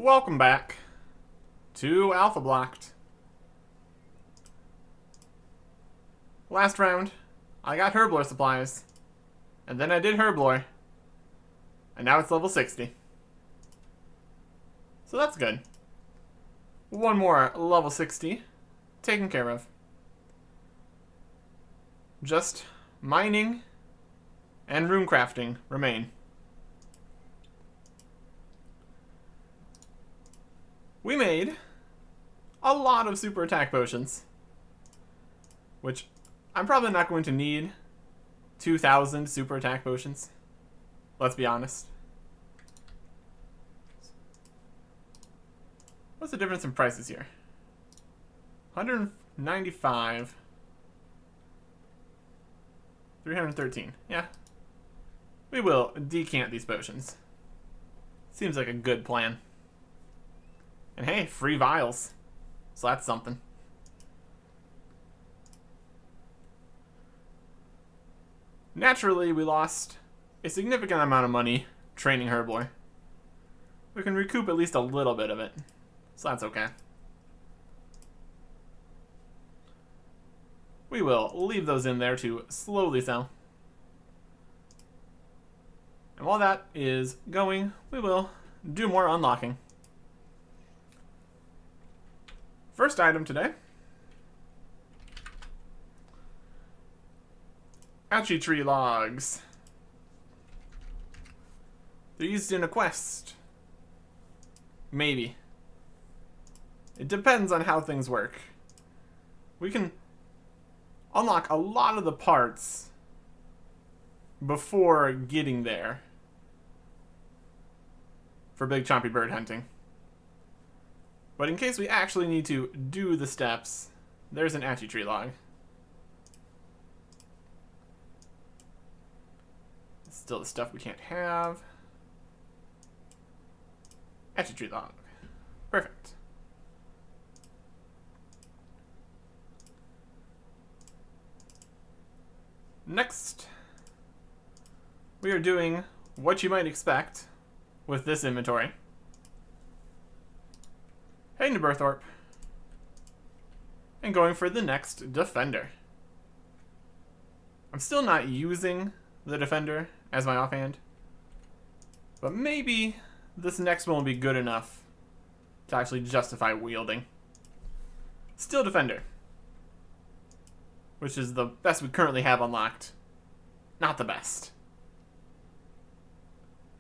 Welcome back to Alphablocked. Last round, I got herblore supplies, and then I did herblore, and now it's level 60. So that's good. One more level 60 taken care of. Just mining and rune crafting remain. We made a lot of super attack potions, which I'm probably not going to need 2,000 super attack potions. Let's be honest. What's the difference in prices here? 195. 313. Yeah. We will decant these potions. Seems like a good plan. And hey, free vials. So that's something. Naturally, we lost a significant amount of money training herblore. We can recoup at least a little bit of it. So that's okay. We will leave those in there to slowly sell. And while that is going, we will do more unlocking. First item today. Achi tree logs. They're used in a quest. Maybe. It depends on how things work. We can unlock a lot of the parts before getting there for big chompy bird hunting. But in case we actually need to do the steps, there's an Achi tree log. Still the stuff we can't have. Achi tree log. Perfect. Next, we are doing what you might expect with this inventory. Heading to Berthorpe and going for the next defender. I'm still not using the defender as my offhand, but maybe this next one will be good enough to actually justify wielding. Still defender, which is the best we currently have unlocked. Not the best.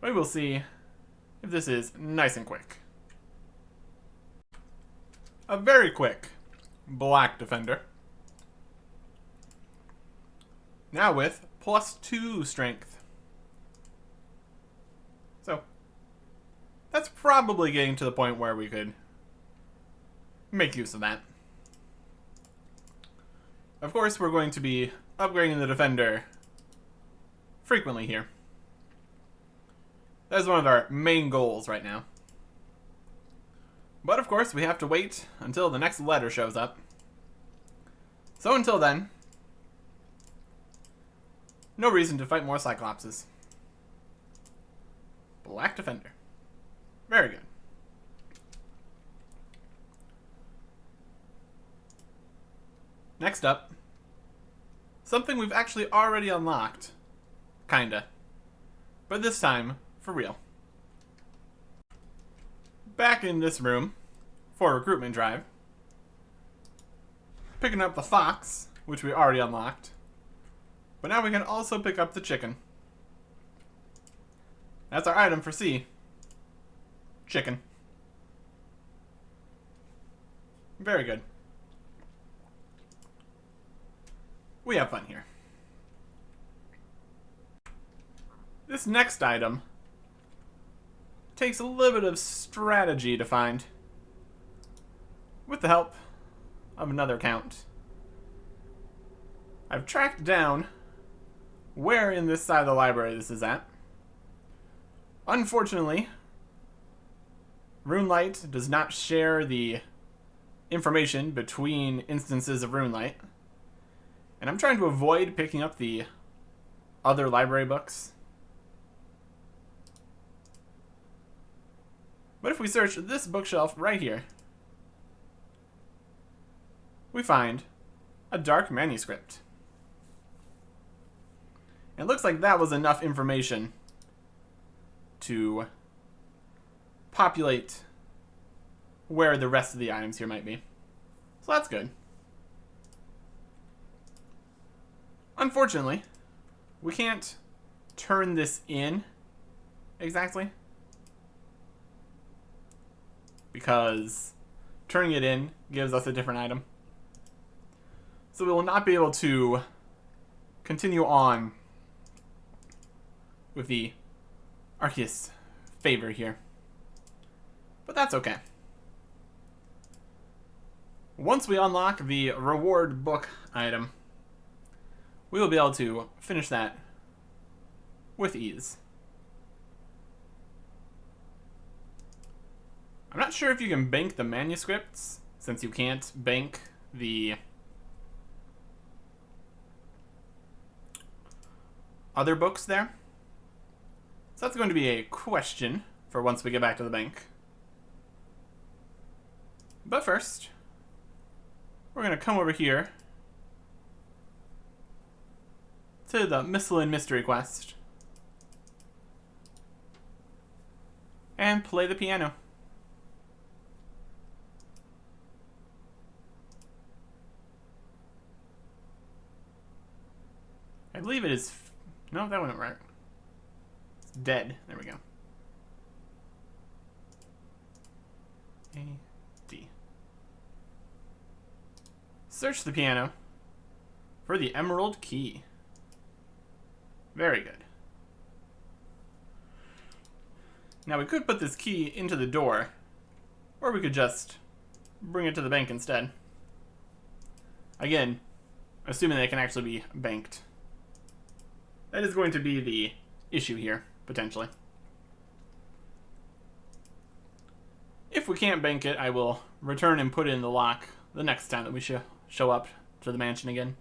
We will see if this is nice and quick. A very quick black defender. Now with +2 strength. So, that's probably getting to the point where we could make use of that. Of course, we're going to be upgrading the defender frequently here. That is one of our main goals right now. But of course, we have to wait until the next letter shows up. So until then, no reason to fight more Cyclopses. Black defender. Very good. Next up, something we've actually already unlocked. Kinda. But this time, for real. Back in this room for recruitment drive. Picking up the fox, which we already unlocked. But now we can also pick up the chicken. That's our item for C. Chicken. Very good. We have fun here. This next item takes a little bit of strategy to find, with the help of another account. I've tracked down where in this side of the library this is at. Unfortunately, RuneLight does not share the information between instances of RuneLight, and I'm trying to avoid picking up the other library books. But if we search this bookshelf right here, we find a dark manuscript. It looks like that was enough information to populate where the rest of the items here might be. So that's good. Unfortunately, we can't turn this in exactly, because turning it in gives us a different item. So we will not be able to continue on with the Arceus favor here. But that's okay. Once we unlock the reward book item, we will be able to finish that with ease. I'm not sure if you can bank the manuscripts, since you can't bank the other books there. So that's going to be a question for once we get back to the bank. But first, we're going to come over here to the Miscellaneous Mystery Quest and play the piano. I believe it is... No, that wasn't right. It's dead. There we go. A, D. Search the piano for the Emerald Key. Very good. Now we could put this key into the door, or we could just bring it to the bank instead. Again, assuming they can actually be banked. That is going to be the issue here, potentially. If we can't bank it, I will return and put in the lock the next time that we show up to the mansion again.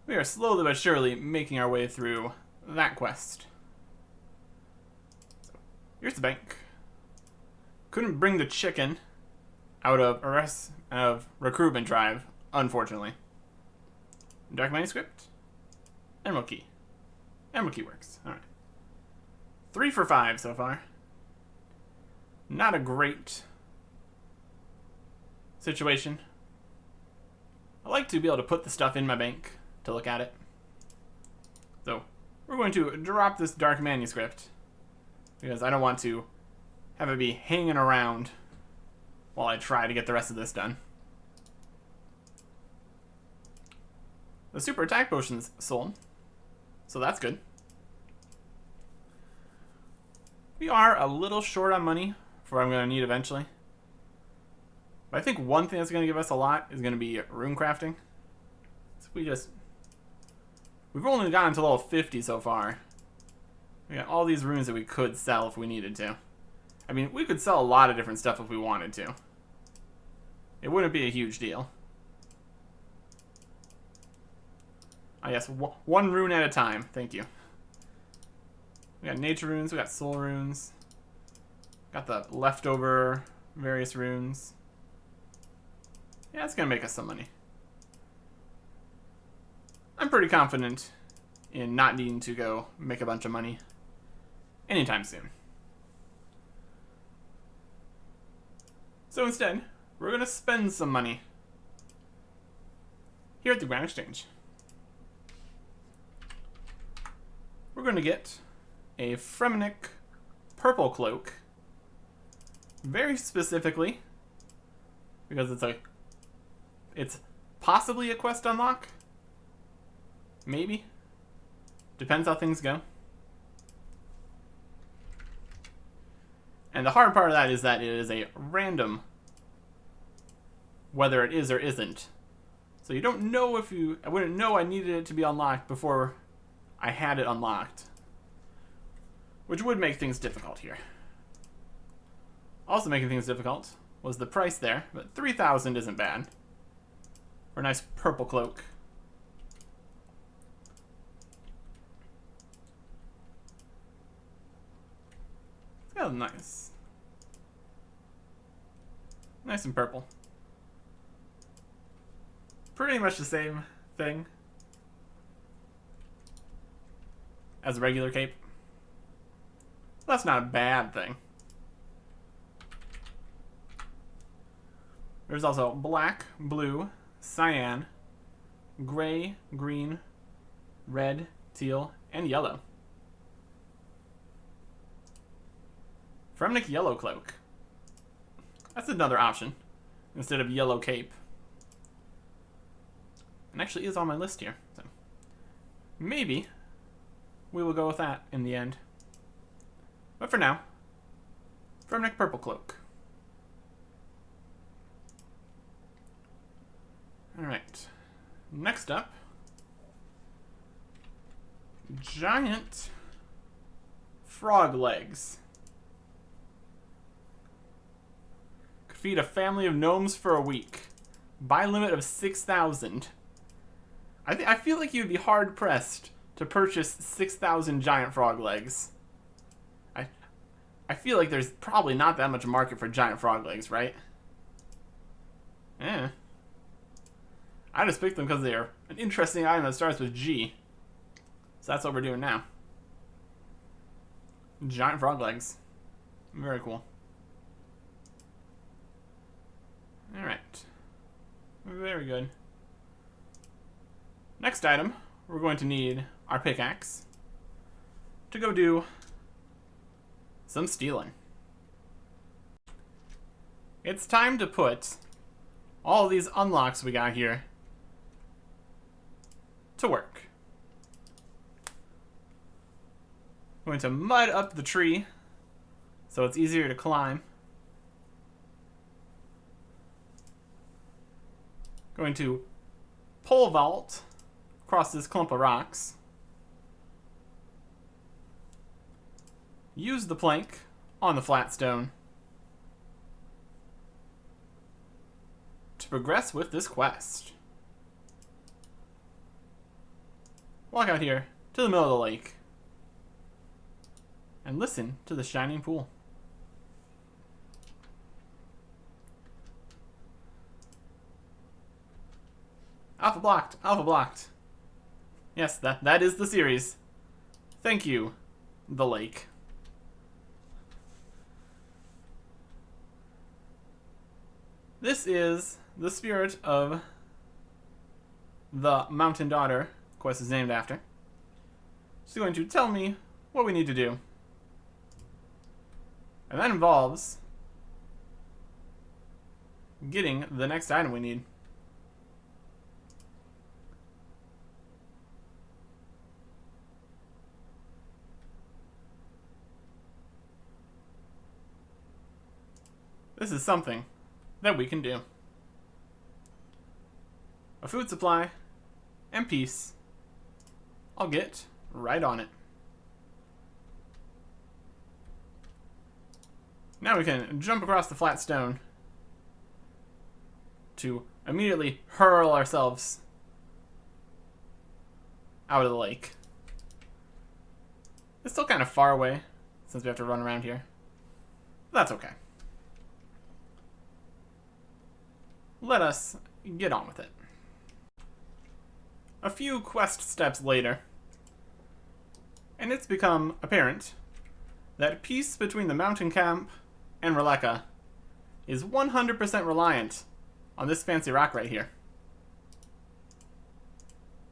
We are slowly but surely making our way through that quest. So, here's the bank. Couldn't bring the chicken out of recruitment drive, unfortunately. Dark manuscript. Emerald key. Emerald key works. Alright. 3 for 5 so far. Not a great situation. I like to be able to put the stuff in my bank to look at it. So, we're going to drop this dark manuscript because I don't want to have it be hanging around while I try to get the rest of this done. The super attack potion's sold, so that's good. We are a little short on money for what I'm going to need eventually. But I think one thing that's going to give us a lot is going to be rune crafting. So we've only gotten to level 50 so far. We got all these runes that we could sell if we needed to. I mean, we could sell a lot of different stuff if we wanted to. It wouldn't be a huge deal. Ah, yes, one rune at a time. Thank you. We got nature runes, we got soul runes. Got the leftover various runes. Yeah, it's gonna make us some money. I'm pretty confident in not needing to go make a bunch of money anytime soon. So instead, we're gonna spend some money here at the Grand Exchange. We're going to get a Fremenic purple cloak, very specifically because it's possibly a quest unlock, maybe, depends how things go. And the hard part of that is that it is a random whether it is or isn't. So you don't know if I wouldn't know I needed it to be unlocked before I had it unlocked, which would make things difficult here. Also making things difficult was the price there, but 3,000 isn't bad for a nice purple cloak. Oh, nice. Nice and purple. Pretty much the same thing as a regular cape. That's not a bad thing. There's also black, blue, cyan, gray, green, red, teal, and yellow. Fremnik yellow cloak. That's another option instead of yellow cape. And actually is on my list here. So maybe we will go with that in the end. But for now, Fremnik purple cloak. Alright. Next up, giant frog legs. Could feed a family of gnomes for a week. Buy limit of 6,000. I feel like you'd be hard pressed to purchase 6,000 giant frog legs. I feel like there's probably not that much market for giant frog legs, right? Eh. I just picked them because they're an interesting item that starts with G. So that's what we're doing now. Giant frog legs. Very cool. Alright. Very good. Next item, we're going to need our pickaxe to go do some stealing. It's time to put all these unlocks we got here to work. I'm going to mud up the tree so it's easier to climb. Going to pole vault across this clump of rocks. Use the plank on the flat stone to progress with this quest. Walk out here to the middle of the lake and listen to the shining pool. Alphablocked, Alphablocked. Yes, that is the series. Thank you, the lake. This is the spirit of the Mountain Daughter quest is named after. She's going to tell me what we need to do. And that involves getting the next item we need. This is something that we can do. A food supply and peace. I'll get right on it. Now we can jump across the flat stone to immediately hurl ourselves out of the lake. It's still kind of far away since we have to run around here. That's okay. Let us get on with it. A few quest steps later, and it's become apparent that peace between the mountain camp and Releka is 100% reliant on this fancy rock right here.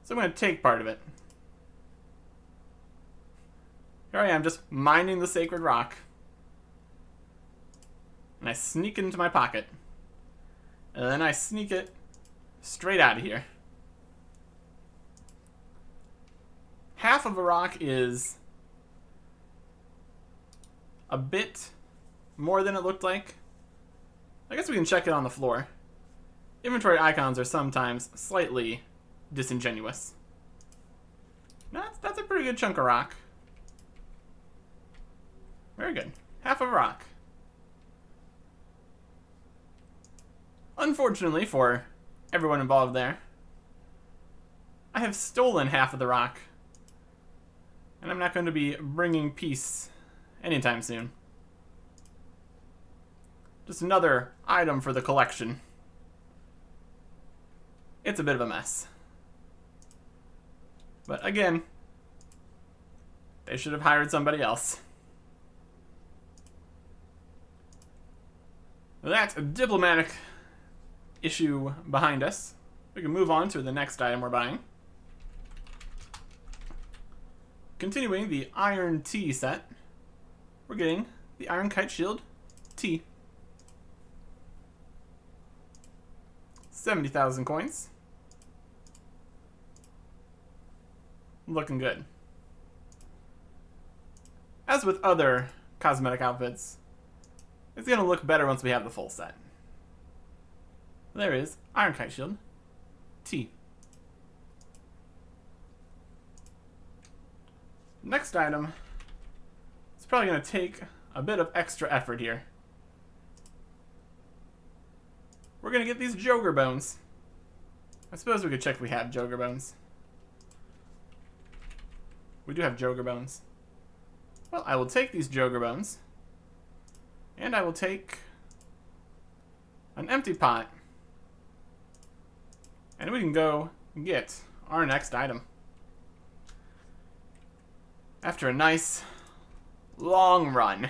So I'm going to take part of it. Here I am, just mining the sacred rock. And I sneak it into my pocket. And then I sneak it straight out of here. Half of a rock is a bit more than it looked like. I guess we can check it on the floor. Inventory icons are sometimes slightly disingenuous. That's a pretty good chunk of rock. Very good. Half of a rock. Unfortunately for everyone involved there, I have stolen half of the rock. And I'm not going to be bringing peace anytime soon. Just another item for the collection. It's a bit of a mess. But again, they should have hired somebody else. That's a diplomatic issue behind us. We can move on to the next item we're buying. Continuing the Iron T set, we're getting the Iron Kite Shield T. 70,000 coins. Looking good. As with other cosmetic outfits, it's going to look better once we have the full set. There is Iron Kite Shield T. Next item, it's probably going to take a bit of extra effort here. We're going to get these Joker Bones. I suppose we could check if we have Joker Bones. We do have Joker Bones. Well, I will take these Joker Bones. And I will take an empty pot. And we can go get our next item. After a nice long run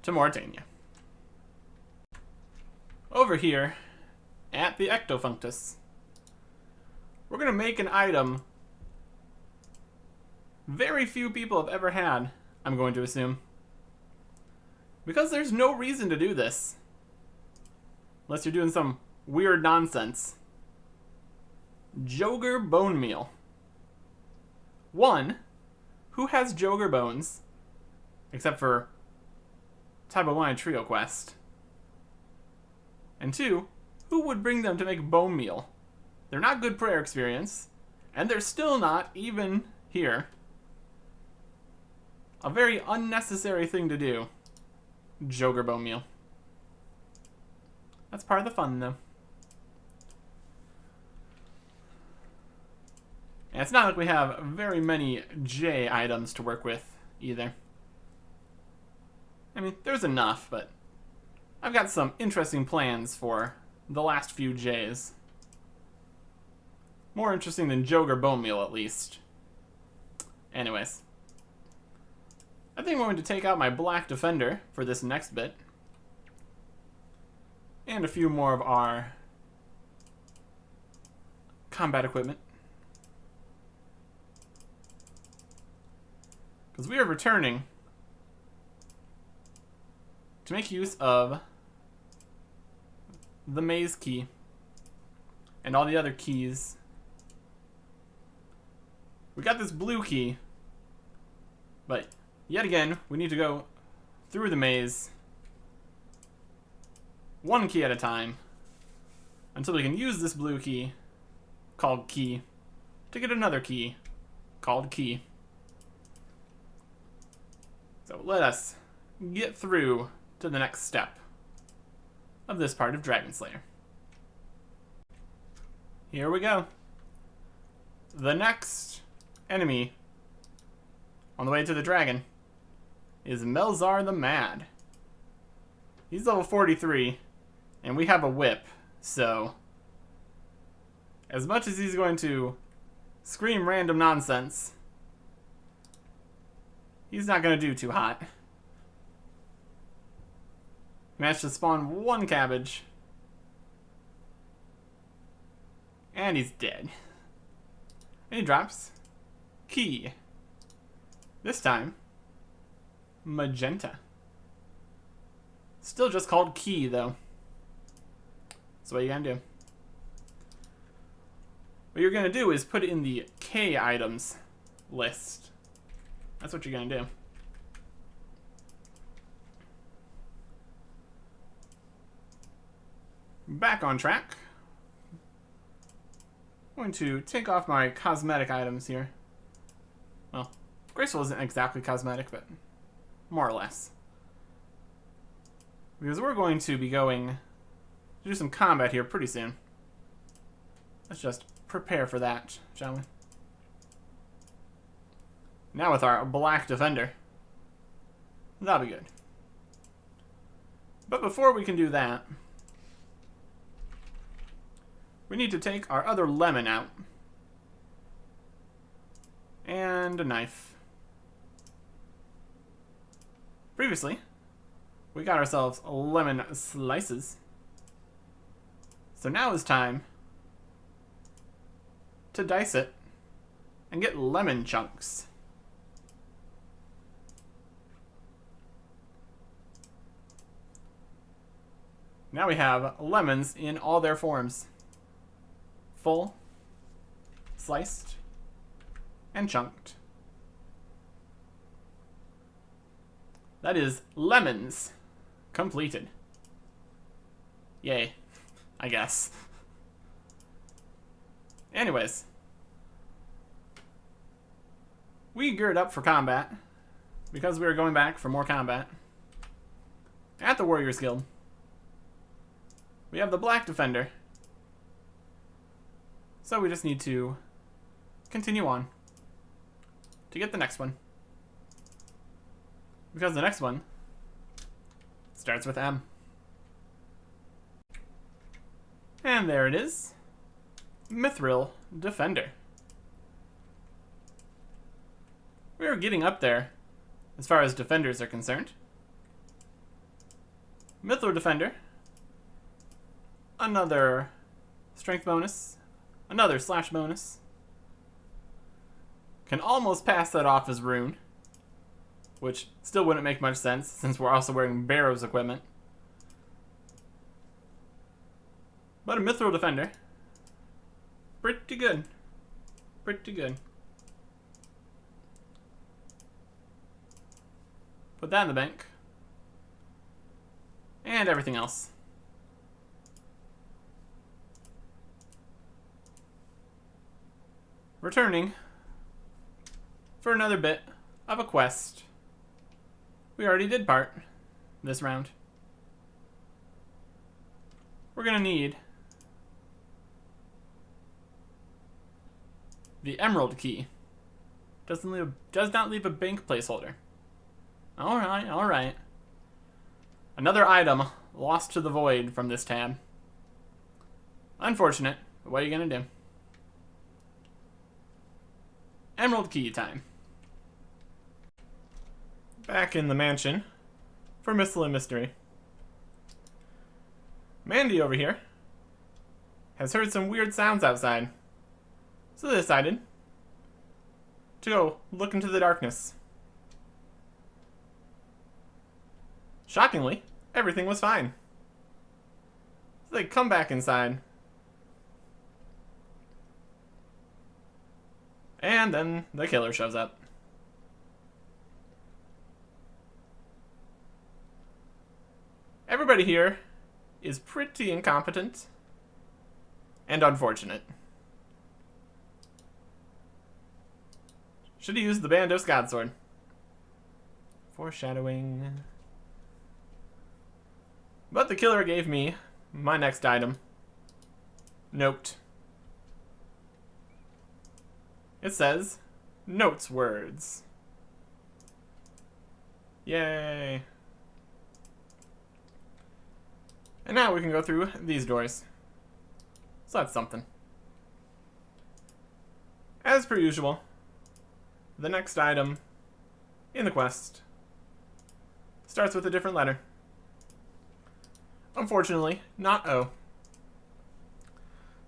to Mauritania. Over here at the Ectofunctus, we're going to make an item very few people have ever had, I'm going to assume. Because there's no reason to do this. Unless you're doing some weird nonsense. Joker Bone Meal. One, who has Joker Bones? Except for Tabawai Trio Quest. And two, who would bring them to make bone meal? They're not good prayer experience, and they're still not, even here, a very unnecessary thing to do. Joker bone meal. That's part of the fun, though. And it's not like we have very many J items to work with, either. I mean, there's enough, but I've got some interesting plans for the last few J's. More interesting than Joker bone meal, at least. Anyways. I think I'm going to take out my Black Defender for this next bit. And a few more of our combat equipment. Because we are returning to make use of the maze key and all the other keys. We got this blue key, but yet again, we need to go through the maze one key at a time until we can use this blue key called key to get another key called key. So let us get through to the next step of this part of Dragon Slayer. Here we go. The next enemy on the way to the dragon is Melzar the Mad. He's level 43, and we have a whip, so as much as he's going to scream random nonsense, he's not going to do too hot. Managed to spawn one cabbage. And he's dead. And he drops key. This time, magenta. Still just called key, though. So what are you going to do? What you're going to do is put it in the K items list. That's what you're going to do. Back on track. I'm going to take off my cosmetic items here. Well, Graceful isn't exactly cosmetic, but more or less. Because we're going to be going to do some combat here pretty soon. Let's just prepare for that, shall we? Now with our Black Defender. That'll be good. But before we can do that, we need to take our other lemon out. And a knife. Previously, we got ourselves lemon slices. So now is time to dice it and get lemon chunks. Now we have lemons in all their forms. Full, sliced, and chunked. That is lemons completed. Yay, I guess. Anyways, we geared up for combat because we were going back for more combat at the Warriors Guild. We have the Black Defender, so we just need to continue on to get the next one, because the next one starts with M. And there it is, Mithril Defender. We are getting up there as far as defenders are concerned. Mithril Defender, another strength bonus, another slash bonus. Can almost pass that off as rune, which still wouldn't make much sense since we're also wearing Barrow's equipment. But a Mithril Defender, pretty good. Pretty good. Put that in the bank. And everything else. Returning for another bit of a quest. We already did part this round. We're gonna need the emerald key. Does not leave a bank placeholder. Alright, alright. Another item lost to the void from this tab. Unfortunate, but what are you gonna do? Emerald key time. Back in the mansion for Missile and Mystery. Mandy over here has heard some weird sounds outside, so they decided to go look into the darkness. Shockingly, everything was fine. So they come back inside. And then the killer shows up. Everybody here is pretty incompetent and unfortunate. Should have used the Bandos Godsword. Foreshadowing. But the killer gave me my next item. Note. It says, Notes Words. Yay. And now we can go through these doors. So that's something. As per usual, the next item in the quest starts with a different letter. Unfortunately, not O.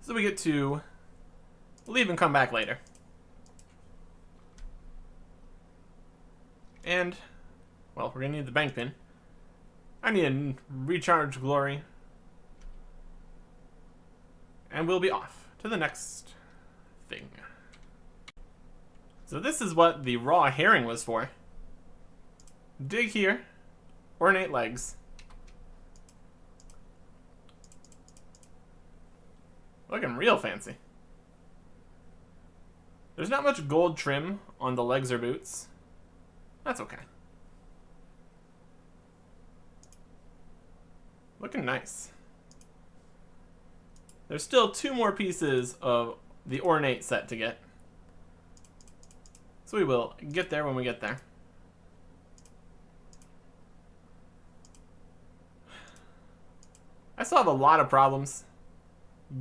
So we get to leave and come back later. And, well, we're gonna need the bank pin. I need a recharge glory. And we'll be off to the next thing. So this is what the raw herring was for. Dig here, ornate legs. Looking real fancy. There's not much gold trim on the legs or boots. That's okay. Looking nice. There's still 2 more pieces of the ornate set to get. So we will get there when we get there. I still have a lot of problems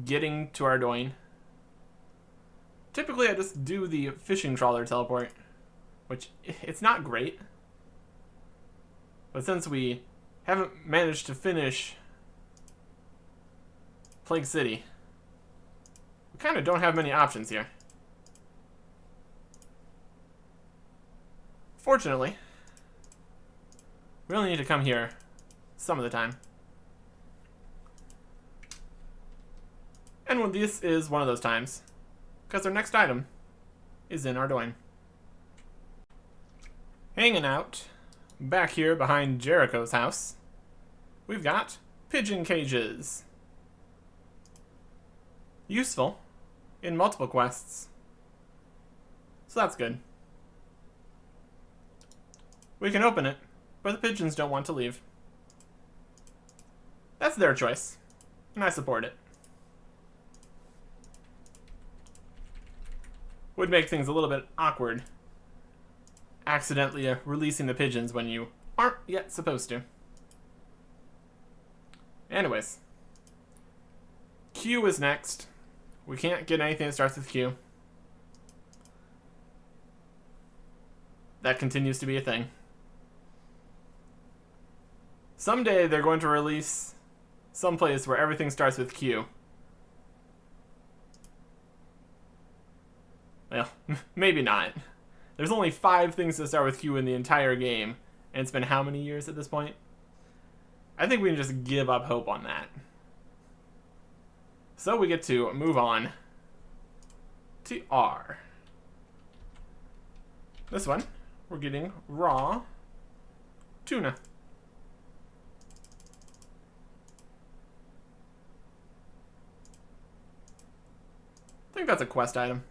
getting to Ardoin. Typically, I just do the fishing trawler teleport, which it's not great. But since we haven't managed to finish Plague City, we kind of don't have many options here. Fortunately, we only need to come here some of the time. And when this is one of those times, because our next item is in Ardoin. Hanging out back here behind Jericho's house, we've got pigeon cages. Useful in multiple quests. So that's good. We can open it, but the pigeons don't want to leave. That's their choice, and I support it. Would make things a little bit awkward accidentally releasing the pigeons when you aren't yet supposed to. Anyways, Q is next. We can't get anything that starts with Q. That continues to be a thing. Someday they're going to release some place where everything starts with Q. Well, maybe not. There's only 5 things that start with Q in the entire game, and it's been how many years at this point? I think we can just give up hope on that. So we get to move on to R. This one, we're getting raw tuna. I think that's a quest item.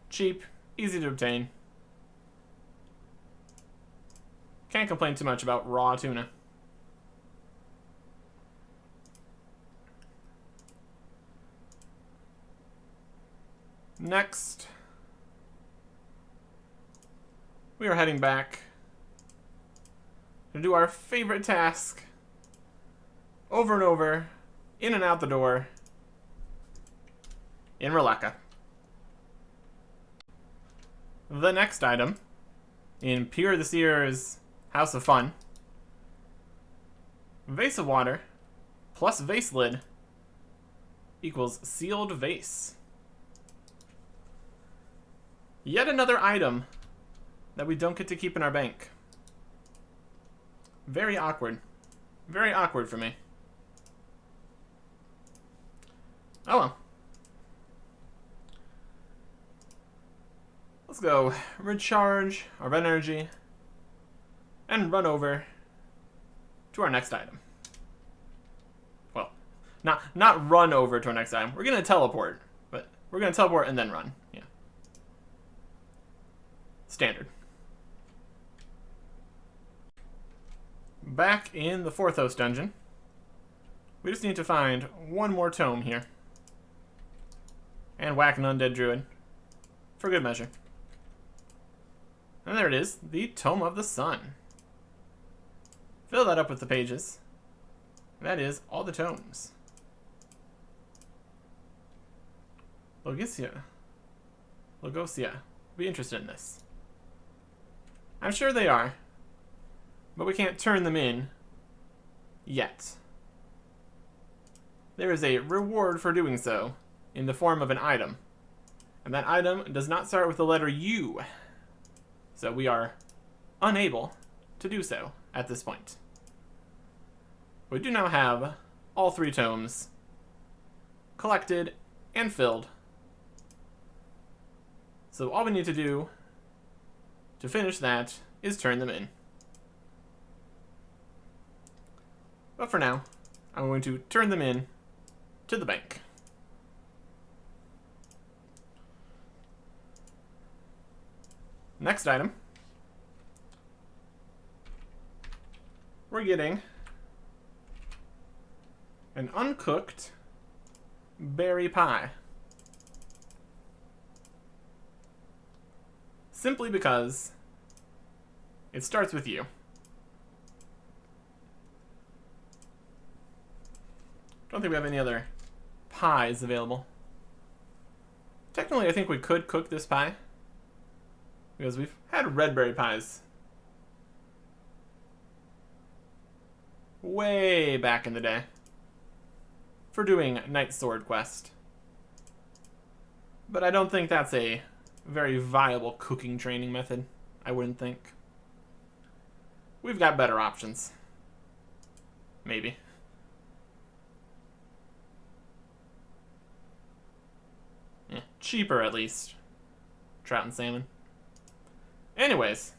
Cheap, easy to obtain. Can't complain too much about raw tuna. Next, we are heading back to do our favorite task over and over, in and out the door, in Releka. The next item, in Pierre the Seer's House of Fun, vase of water plus vase lid equals sealed vase. Yet another item that we don't get to keep in our bank. Very awkward. Very awkward for me. Oh well. Let's go recharge our energy and run over to our next item. Well, not run over to our next item. We're going to teleport, but we're going to teleport and then run. Yeah. Standard. Back in the Forthos dungeon. We just need to find one more tome here. And whack an undead druid. For good measure. And there it is, the Tome of the Sun. Fill that up with the pages. That is all the tomes. Logosia. Be interested in this. I'm sure they are. But we can't turn them in yet. There is a reward for doing so in the form of an item. And that item does not start with the letter U. So we are unable to do so at this point. We do now have all 3 tomes collected and filled. So all we need to do to finish that is turn them in. But for now, I'm going to turn them in to the bank. Next item. We're getting an uncooked berry pie. Simply because it starts with you. Don't think we have any other pies available. Technically, I think we could cook this pie, because we've had red berry pies way back in the day for doing Knight Sword quest. But I don't think that's a very viable cooking training method. I wouldn't think. We've got better options. Maybe. Yeah, cheaper at least. Trout and salmon. Anyways.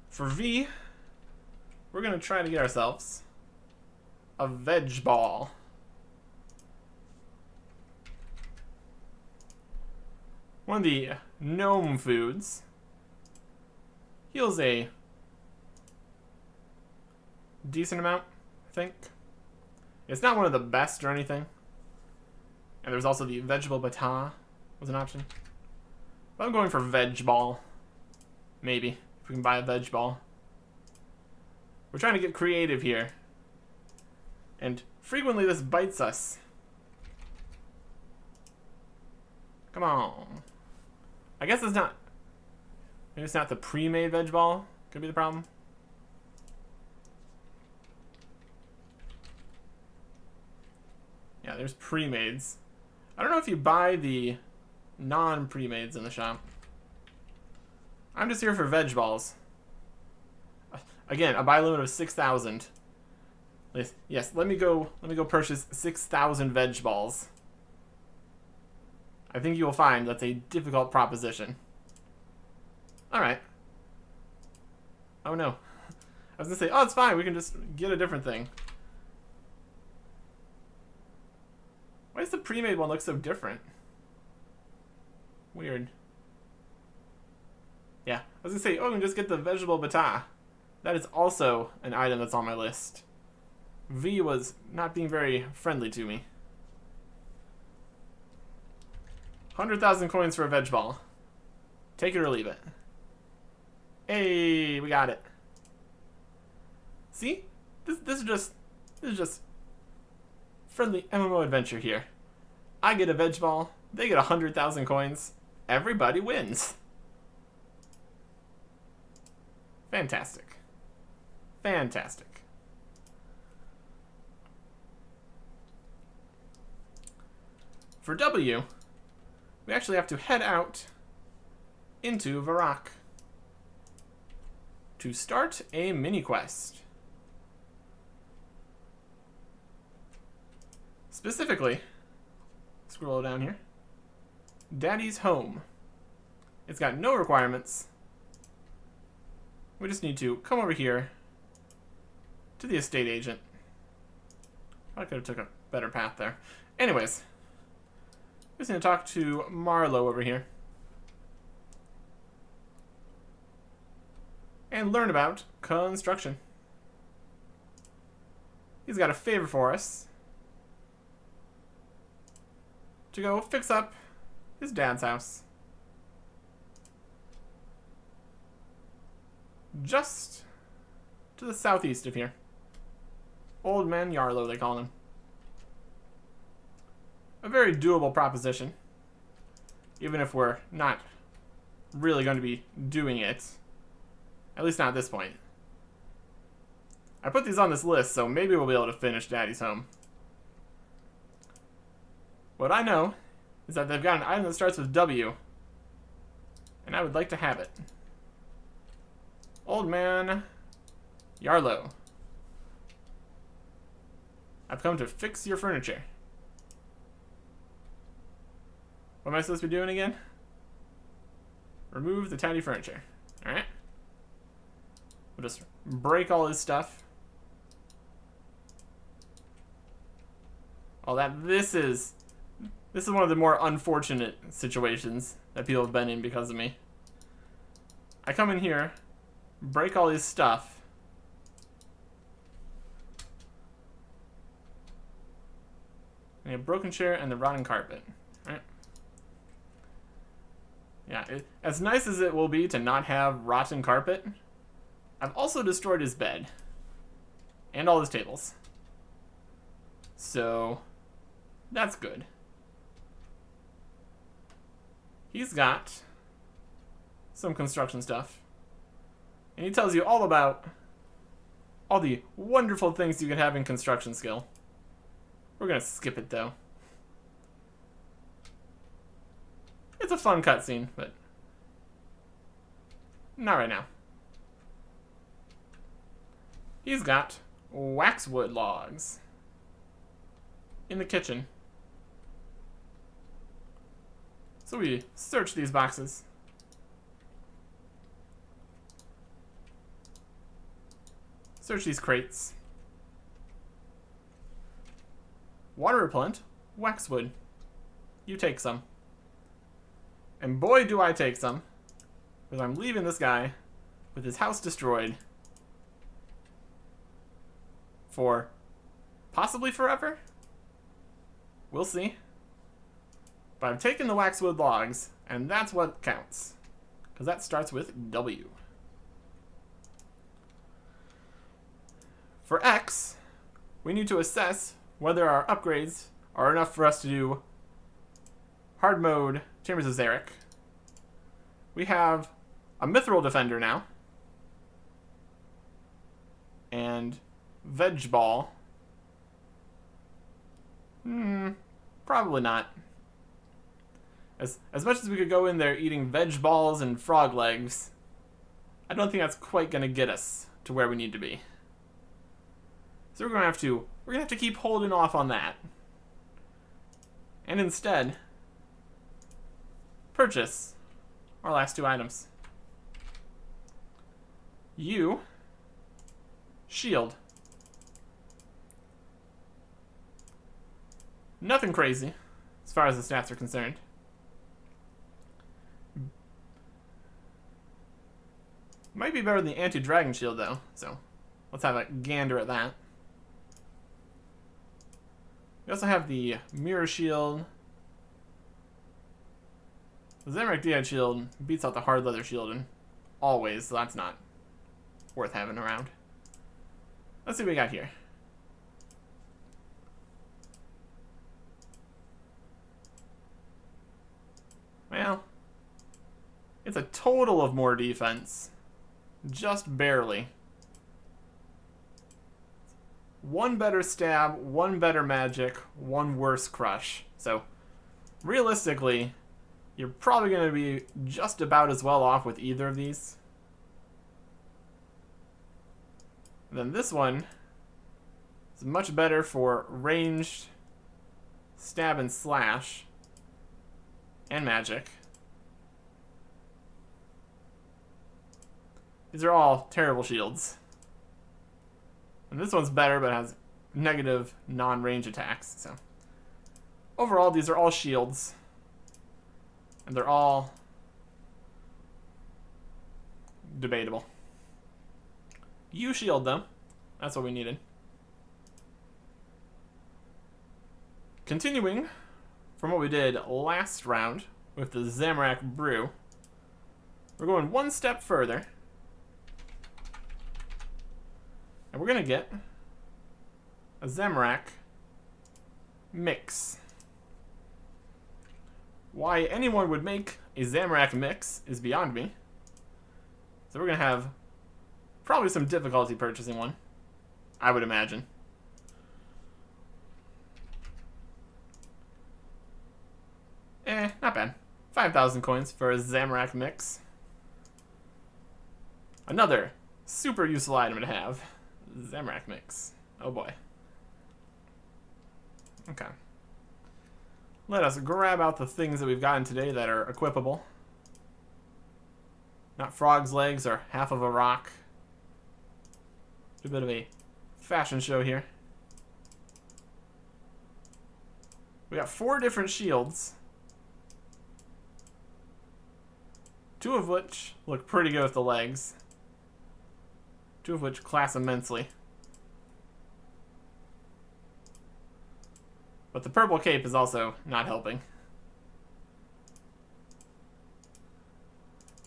For V, we're going to try to get ourselves a veg ball. One of the gnome foods. Heals a decent amount, I think. It's not one of the best or anything. And there's also the vegetable bata was an option. But I'm going for veg ball. Maybe, if we can buy a veg ball. We're trying to get creative here. And frequently this bites us. Come on. I guess it's not... Maybe it's not the pre-made veg ball. Could be the problem. Yeah, there's pre-mades. I don't know if you buy the non-pre-mades in the shop. I'm just here for veg balls. Again, a buy limit of 6,000. Yes, let me go purchase 6,000 veg balls. I think you will find that's a difficult proposition. Alright. Oh no. I was gonna say, oh, it's fine, we can just get a different thing. Why does the pre-made one look so different? Weird. Yeah, I was gonna say, oh, we can just get the vegetable bata. That is also an item that's on my list. V was not being very friendly to me. 100,000 coins for a veg ball. Take it or leave it. Hey, we got it. See? This is just friendly MMO adventure here. I get a veg ball, they get 100,000 coins. Everybody wins. Fantastic. Fantastic. For W, we actually have to head out into Varrock to start a mini quest. Specifically, scroll down here, Daddy's Home. It's got no requirements. We just need to come over here to the estate agent. I could have took a better path there. Anyways, just going to talk to Marlowe over here and learn about construction. He's got a favor for us to go fix up his dad's house. Just to the southeast of here. Old Man Yarlow, they call him. A very doable proposition, even if we're not really going to be doing it. At least not at this point. I put these on this list, so maybe we'll be able to finish Daddy's Home. What I know is that they've got an item that starts with W, and I would like to have it. Old Man Yarlow, I've come to fix your furniture. What am I supposed to be doing again? Remove the tiny furniture. Alright. We'll just break all his stuff. Oh, this is one of the more unfortunate situations that people have been in because of me. I come in here, break all his stuff. And a broken chair and the rotten carpet. Alright. Yeah, as nice as it will be to not have rotten carpet, I've also destroyed his bed. And all his tables. So, that's good. He's got some construction stuff. And he tells you all about all the wonderful things you can have in construction skill. We're going to skip it, though. It's a fun cutscene, but not right now. He's got waxwood logs in the kitchen. So we search these boxes. Search these crates. Water repellent, waxwood. You take some. And boy, do I take some. Because I'm leaving this guy with his house destroyed. For possibly forever? We'll see. But I've taken the waxwood logs, and that's what counts. Because that starts with W. For X, we need to assess whether our upgrades are enough for us to do hard mode Chambers of Xeric. We have a Mithril Defender now. And Veg Ball. Probably not. As much as we could go in there eating veg balls and frog legs, I don't think that's quite gonna get us to where we need to be. So we're gonna have to keep holding off on that. And instead, purchase our last two items. You shield. Nothing crazy as far as the stats are concerned. Might be better than the anti-dragon shield though, so let's have a gander at that. We also have the mirror shield. The Zamorak Diad shield beats out the hard leather shield and always, so that's not worth having around. Let's see what we got here. Well, it's a total of more defense. Just barely. One better stab, one better magic, one worse crush. So, realistically, you're probably going to be just about as well off with either of these. And then this one is much better for ranged stab and slash and magic. These are all terrible shields. And this one's better, but has negative non-range attacks. So overall, these are all shields. And they're all debatable. You shield them. That's what we needed. Continuing from what we did last round with the Zamorak Brew, we're going one step further. And we're going to get a Zamorak mix. Why anyone would make a Zamorak mix is beyond me. So we're going to have probably some difficulty purchasing one, I would imagine. Not bad. 5,000 coins for a Zamorak mix. Another super useful item to have. Zamorak mix. Oh boy. Okay. Let us grab out the things that we've gotten today that are equipable. Not frog's legs or half of a rock. A bit of a fashion show here. We got 4 different shields. 2 of which look pretty good with the legs. 2 of which class immensely. But the purple cape is also not helping.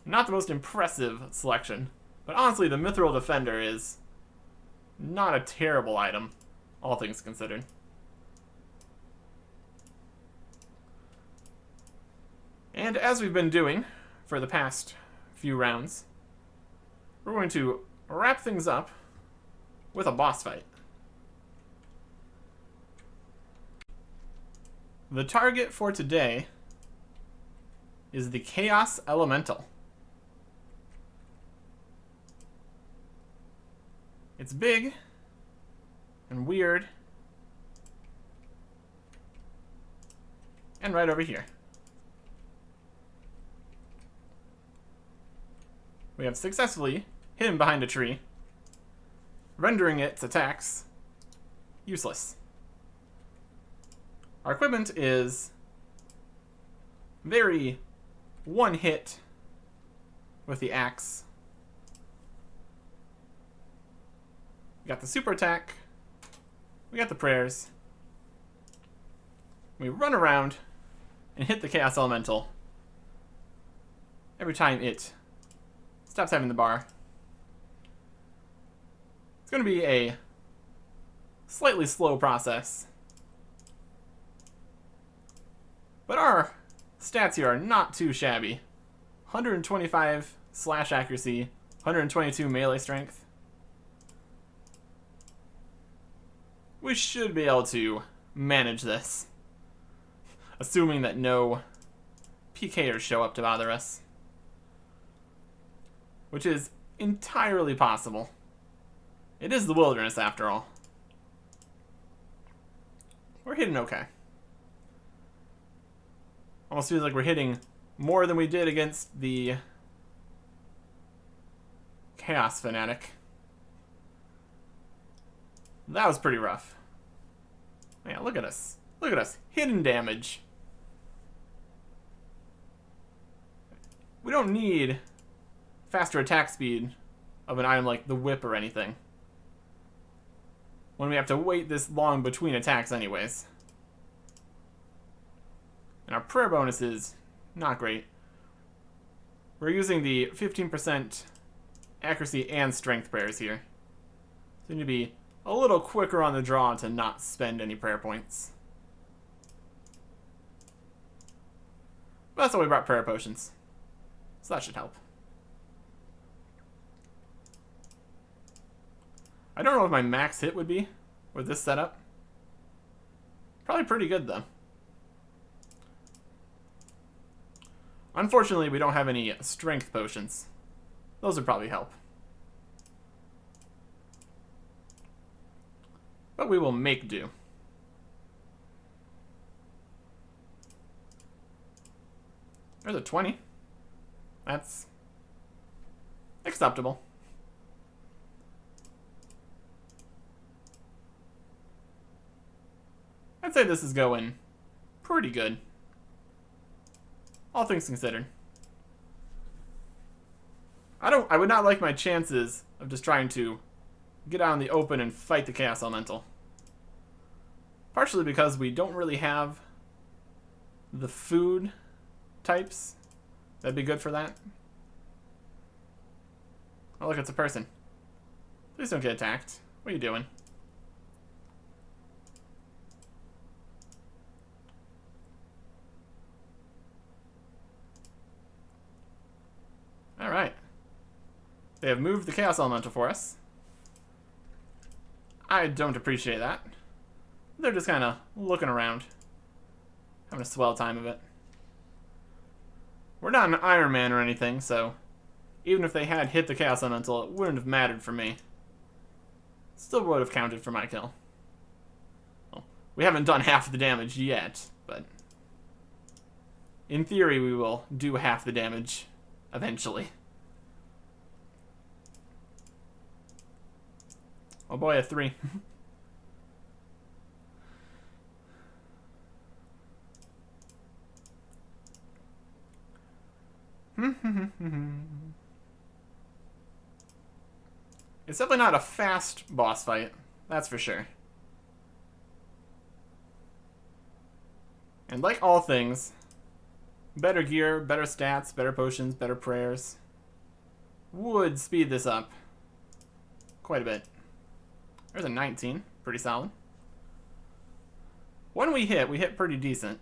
Not the most impressive selection. But honestly, the Mithril Defender is not a terrible item, all things considered. And as we've been doing for the past few rounds, we're going to wrap things up with a boss fight. The target for today is the Chaos Elemental. It's big and weird and right over here. We have successfully hit him behind a tree, rendering its attacks useless. Our equipment is very one hit with the axe. We got the super attack. We got the prayers. We run around and hit the Chaos Elemental every time it stops having the bar. It's going to be a slightly slow process. But our stats here are not too shabby. 125 slash accuracy, 122 melee strength. We should be able to manage this, assuming that no PKers show up to bother us, which is entirely possible. It is the wilderness, after all. We're hitting okay. Almost feels like we're hitting more than we did against the Chaos Fanatic. That was pretty rough. Yeah, look at us. Look at us. Hidden damage. We don't need faster attack speed of an item like the whip or anything, when we have to wait this long between attacks anyways. And our prayer bonus is not great. We're using the 15% accuracy and strength prayers here. So we need to be a little quicker on the draw to not spend any prayer points. But that's why we brought prayer potions. So that should help. I don't know what my max hit would be with this setup. Probably pretty good though. Unfortunately, we don't have any strength potions. Those would probably help. But we will make do. There's a 20. That's acceptable. I'd say this is going pretty good, all things considered. I would not like my chances of just trying to get out in the open and fight the Chaos Elemental. Partially because we don't really have the food types that'd be good for that. Oh look, it's a person. Please don't get attacked. What are you doing? Alright. They have moved the Chaos Elemental for us. I don't appreciate that. They're just kind of looking around. Having a swell time of it. We're not an Iron Man or anything, so even if they had hit the Chaos Elemental, it wouldn't have mattered for me. Still would have counted for my kill. Well, we haven't done half the damage yet, but in theory we will do half the damage eventually. Oh boy, a 3. It's definitely not a fast boss fight, that's for sure. And like all things, better gear, better stats, better potions, better prayers would speed this up quite a bit. There's a 19. Pretty solid. When we hit pretty decent.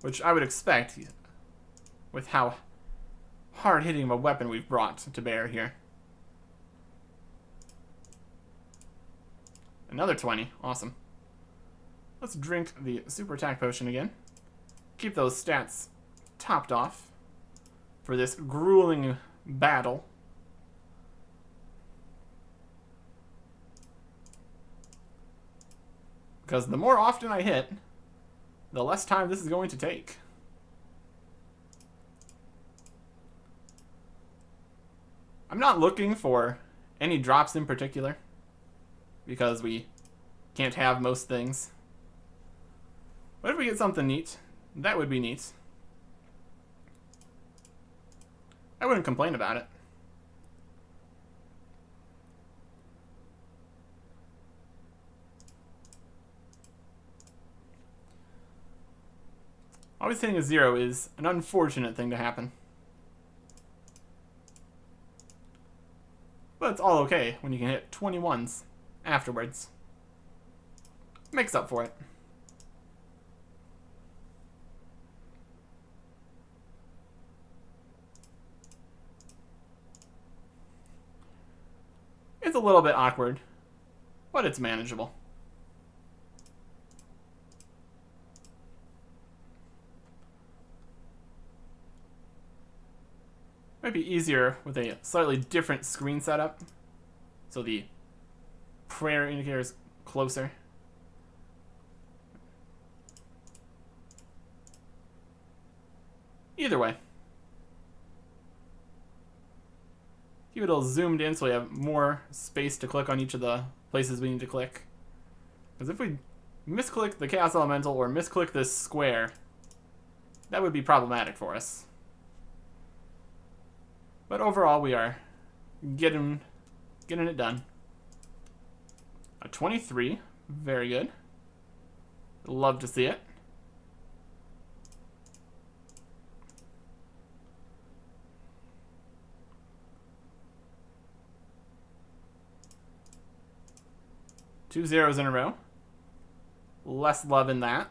Which I would expect with how hard-hitting of a weapon we've brought to bear here. Another 20. Awesome. Let's drink the super attack potion again. Keep those stats topped off for this grueling battle. Because the more often I hit, the less time this is going to take. I'm not looking for any drops in particular, because we can't have most things. But if we get something neat, that would be neat. I wouldn't complain about it. Always hitting a 0 is an unfortunate thing to happen. But it's all okay when you can hit 21s afterwards. Makes up for it. It's a little bit awkward, but it's manageable. Might be easier with a slightly different screen setup, so the prayer indicator is closer. Either way. Keep it all zoomed in so we have more space to click on each of the places we need to click. Because if we misclick the Chaos Elemental or misclick this square, that would be problematic for us. But overall, we are getting it done. A 23, very good. Love to see it. Two zeros in a row. Less love in that.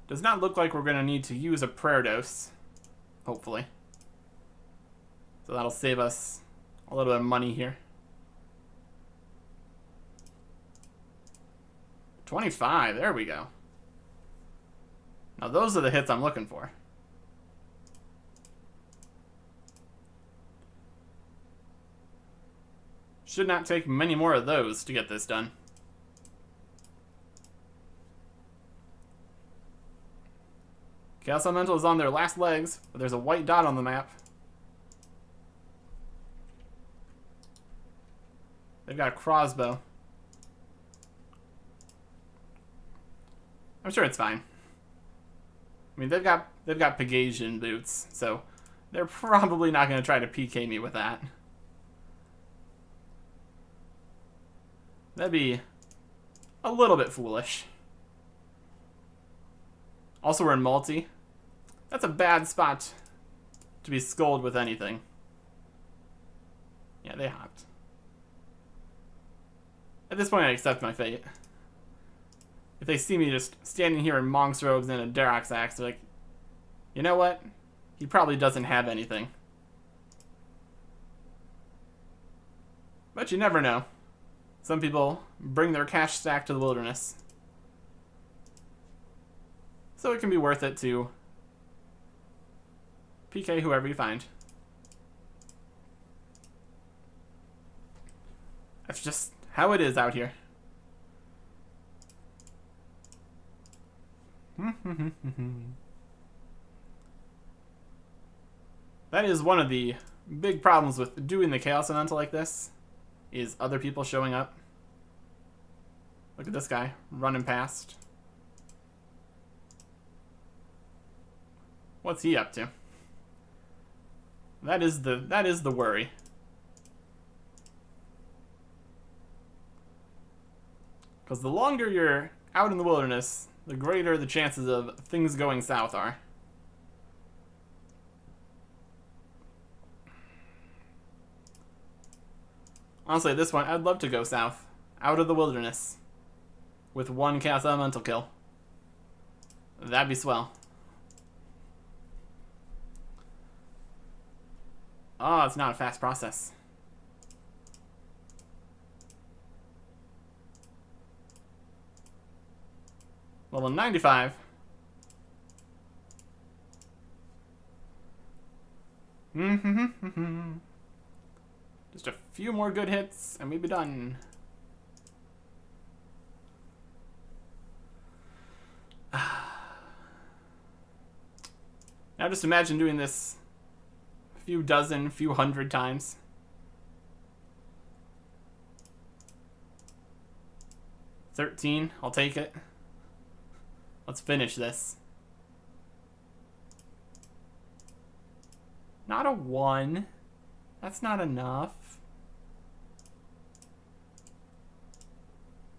Does not look like we're going to need to use a prayer dose, hopefully. So that'll save us a little bit of money here. 25, there we go. Now those are the hits I'm looking for. Should not take many more of those to get this done. Chaos Elemental is on their last legs, but there's a white dot on the map. They've got a crossbow. I'm sure it's fine. I mean, they've got Pegasian boots, so they're probably not going to try to PK me with that. That'd be a little bit foolish. Also, we're in multi. That's a bad spot to be skulled with anything. Yeah, they hopped. At this point, I accept my fate. If they see me just standing here in monk's robes and a Derox axe, they're like, you know what? He probably doesn't have anything. But you never know. Some people bring their cash stack to the wilderness. So it can be worth it to PK whoever you find. That's just how it is out here. That is one of the big problems with doing the Chaos Elemental like this, is other people showing up. Look at this guy running past. What's he up to? That is the worry. Because the longer you're out in the wilderness, the greater the chances of things going south are. Honestly, at this point, I'd love to go south. Out of the wilderness. With one Chaos Elemental kill. That'd be swell. Oh, it's not a fast process. Level 95. Just a few more good hits and we'd be done. Now just imagine doing this a few dozen, few hundred times. $13, I'll take it. Let's finish this. Not a 1. That's not enough.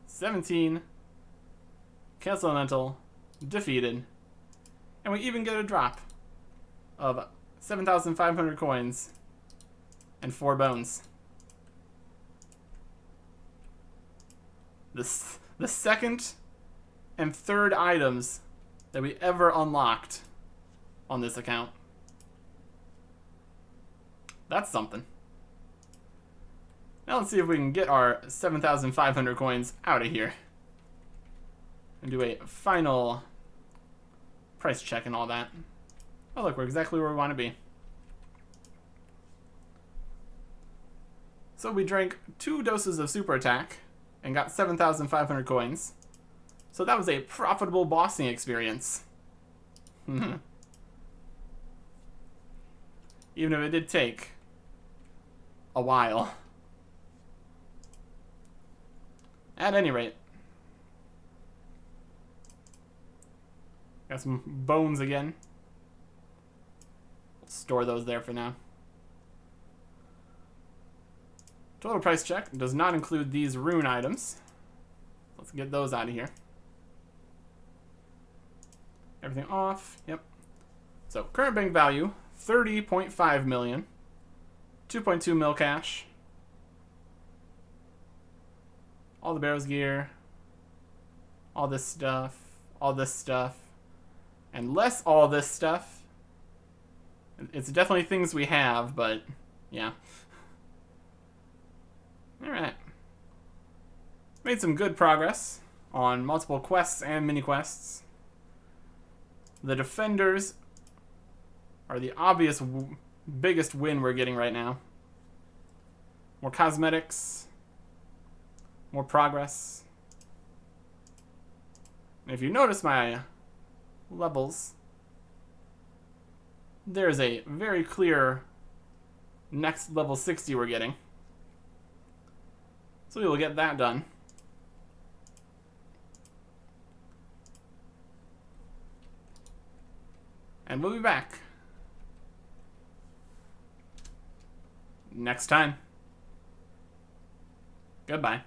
17. Chaos Elemental. Defeated. And we even get a drop of 7,500 coins and 4 bones. The second and third items that we ever unlocked on this account. That's something. Now let's see if we can get our 7,500 coins out of here. And do a final price check and all that. Oh look, we're exactly where we want to be. So we drank 2 doses of super attack and got 7,500 coins. So that was a profitable bossing experience. Even if it did take a while. At any rate. Got some bones again. We'll store those there for now. Total price check does not include these rune items. Let's get those out of here. Everything off. Yep. So current bank value, 30.5 million. 2.2 mil cash. All the Barrows gear. All this stuff. All this stuff. And less all this stuff. It's definitely things we have, but yeah. Alright. Made some good progress on multiple quests and mini quests. The defenders are the obvious biggest win we're getting right now. More cosmetics. More progress. And if you notice my levels, there's a very clear next level 60 we're getting. So we will get that done. And we'll be back next time. Goodbye.